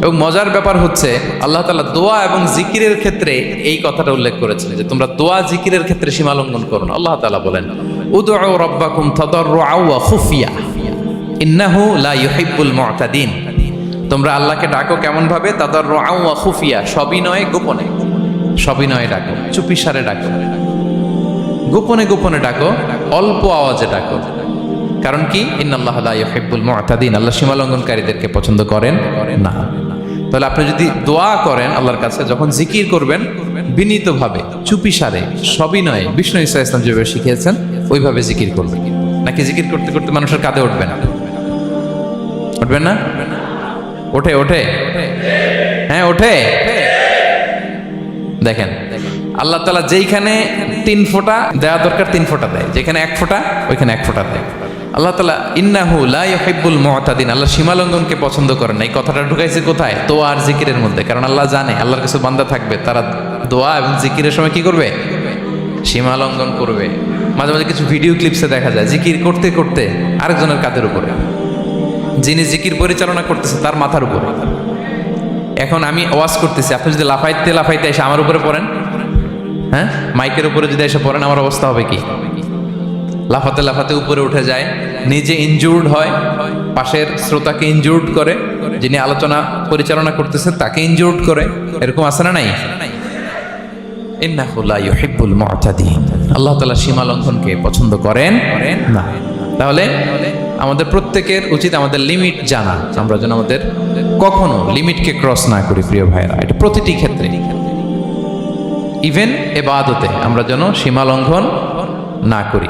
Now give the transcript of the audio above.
এবং মজার ব্যাপার হচ্ছে আল্লাহ তাআলা দোয়া এবং জিকিরের ক্ষেত্রে এই কথাটা উল্লেখ করেছেন যে তোমরা দোয়া জিকিরের ক্ষেত্রে সীমা লঙ্ঘন করো না। আল্লাহ তাআলা বলেন উদউ রাব্বাকুম তাদাররুআ ওয়া খুফিয়া ইন্নাহু লা ইউহিব্বুল মু'তাদিন। তোমরা আল্লাহকে ডাকো কেমন ভাবে? তাদাররুআ ওয়া খুফিয়া, সবিনয়ে গোপনে, সবিনয়ে ডাকো, চুপিসারে ডাকো, গোপনে গোপনে ডাকো, অল্প আওয়াজে ডাকো। কারণ কি? ইন্নাল্লাহা লা ইউহিব্বুল মু'তাদিন, আল্লাহ সীমা লঙ্ঘনকারীদেরকে পছন্দ করেন না। তাহলে আপনি যদি দোয়া করেন আল্লাহর কাছে, যখন জিকির করবেন বিনীতভাবে, চুপিসারে, সবিনয়ে, বিষ্ণু ঈসা ইসলাম যেভাবে শিখিয়েছেন ওইভাবে জিকির করবেন। নাকি জিকির করতে করতে মানুষের কাঁধে উঠবে না? উঠবেন না? ওঠে ওঠে, হ্যাঁ ওঠে। দেখেন আল্লাহ তাআলা যেইখানে 3 ফোঁটা দেওয়া দরকার 3 ফোঁটা দেয়, যেখানে 1 ফোঁটা ওইখানে 1 ফোঁটা দেয়। আল্লাহ তাআলা ইন্নাহু লা ইউহিব্বুল মু'তাদিন, আল্লাহ সীমালঙ্ঘনকে পছন্দ করেন না। এই কথাটা ঢুকাইছে কোথায়? দোয়া আর জিকিরের মধ্যে। কারণ আল্লাহ জানে আল্লাহর কাছে বান্দা থাকবে, তারা দোয়া এবং জিকিরের সময় কি করবে? সীমালঙ্ঘন করবে। মাঝে মাঝে কিছু ভিডিও ক্লিপসে দেখা যায় জিকির করতে করতে আরেকজনের কাঁধের উপরে, যিনি জিকির পরিচালনা করতেছে তার মাথার উপরে। এখন আমি ওয়াজ করতেছি, আপনি যদি লাফাইতে লাফাইতে এসে আমার উপরে পড়েন, হ্যাঁ মাইকের উপরে যদি এসে পড়েন, আমার অবস্থা হবে কি? লাফাতে লাফাতে উপরে উঠে যায়, নিজে ইনজুর্ড হয়, পাশের শ্রোতাকে ইনজুর্ড করে, যিনি আলোচনা পরিচালনা করতেছে তাকে ইনজুর্ড করে। এরকম আছে না নাই? ইন্নাহু লা ইউহিব্বুল মু'তাদিন, আল্লাহ তাআলা সীমা লঙ্ঘনকে পছন্দ করেন না। তাহলে আমাদের প্রত্যেকের উচিত আমাদের লিমিট জানা, আমরা যেন আমাদের কখনো লিমিটকে ক্রস না করি। প্রিয় ভাইরা, এটা প্রতিটি ক্ষেত্রে, ইভেন ইবাদতে আমরা যেন সীমা লঙ্ঘন না করি।